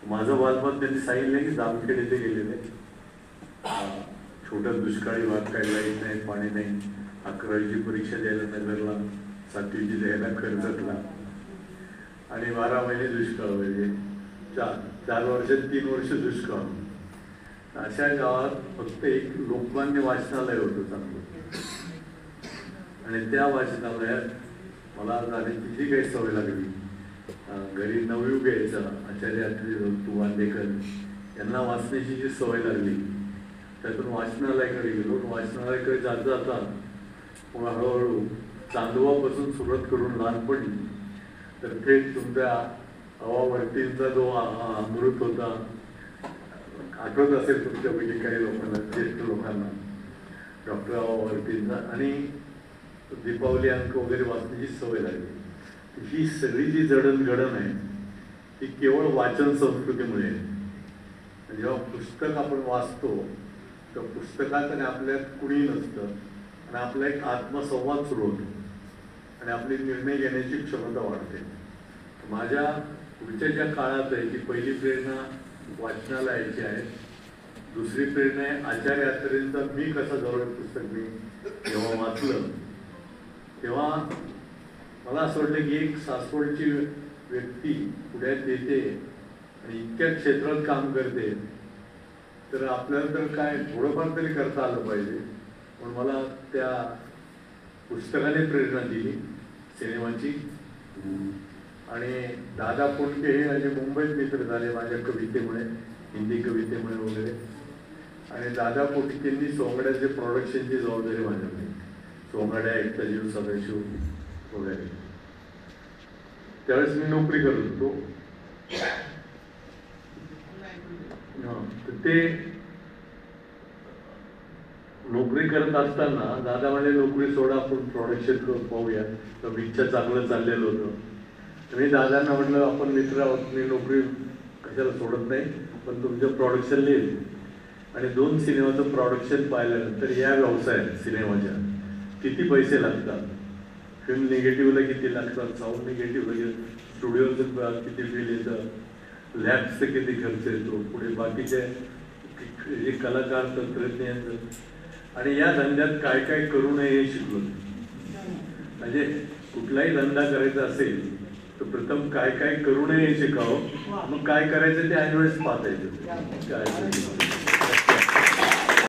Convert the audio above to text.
माझं बालपण त्यांनी सांगितलं की जामखेड येथे गेलेले, छोटा दुष्काळी भाग, काही लाईट नाही, पाणी नाही, 11वीची परीक्षा द्यायला नगरला, 7वीची द्यायला कर्जतला, आणि 12 महिने दुष्काळ, म्हणजे 4 वर्षात 3 वर्ष दुष्काळ. अशा गावात फक्त एक लोकमान्य वाचनालय होतं चांगलं, आणि त्या वाचनालयात मला जाण्याची जी काही सवय लागली. घरी नवयुग यायचा, आचार्य अत्रे बांदेकर यांना वाचण्याची जी सवय लागली, त्यातून वाचनालयाकडे गेलो. वाचनालयाकडे जात जाता मग हळूहळू चांदोबापासून सुरुवात करून लहानपणी तर थेट तुमच्या हवावर्तींचा जो अमृत होता, आठवत असेल तुमच्यापैकी काही लोकांना, ज्येष्ठ लोकांना, डॉक्टर हवावर्तींचा, आणि दीपावली अंक वगैरे वाचण्याची सवय लागली. ही सगळी जी जडणघडण आहे ती केवळ वाचन संस्कृतीमुळे आहे. जेव्हा पुस्तक आपण वाचतो तर पुस्तकात आणि आपल्यात कुणी नसतं, आणि आपला एक आत्मसंवाद सुरू होतो, आणि आपली निर्णय घेण्याची क्षमता वाढते. माझ्या पुढच्या ज्या काळात आहे ती पहिली प्रेरणा वाचनालयाची आहे. दुसरी प्रेरणा आहे आचार्य अत्रेंचा मी कसा जवळ पुस्तक मी जेव्हा वाचलं तेव्हा मला असं वाटलं की एक सासवडची व्यक्ती पुण्यात येते आणि इतक्या क्षेत्रात काम करते, तर आपल्याला तर काय थोडंफार तरी करता आलं पाहिजे. पण मला त्या पुस्तकाने प्रेरणा दिली सिनेमाची. आणि दादा पुंडके हे म्हणजे मुंबईत मित्र झाले माझ्या कवितेमुळे, हिंदी कवितेमुळे वगैरे. आणि दादा पुंडकेंनी सोंगड्याचे प्रोडक्शनची जबाबदारी माझ्याकडे, सोंगड्या, एकता जीव, सदाशिव वगैरे. त्यावेळेस मी नोकरी करत होतो. तर ते नोकरी करत असताना दादा म्हणे नोकरी सोडा, आपण प्रोडक्शन करून पाहूया. तर इच्छा चांगलं चाललेलं होतं. मी दादांना म्हटलं आपण मित्र आहोत, मी नोकरी कशाला सोडत नाही, पण तुमचं प्रोडक्शन लिहिल. आणि 2 सिनेमाचं प्रोडक्शन पाहिल्यानंतर या व्यवसायात सिनेमाच्या किती पैसे लागतात, फिल्म निगेटिव्हला किती लागतात, साऊंड निगेटिव्हला स्टुडिओचं किती बिल येतं, लॅब्सचं किती खर्च येतो, पुढे बाकीचे जे कलाकार, तंत्रज्ञ, आणि या धंद्यात काय काय करू नये हे शिकलो. म्हणजे कुठलाही धंदा करायचा असेल तर प्रथम काय काय करू नये हे शिकावं, मग काय करायचं ते ऐनवेळेस पाहता येतं. काय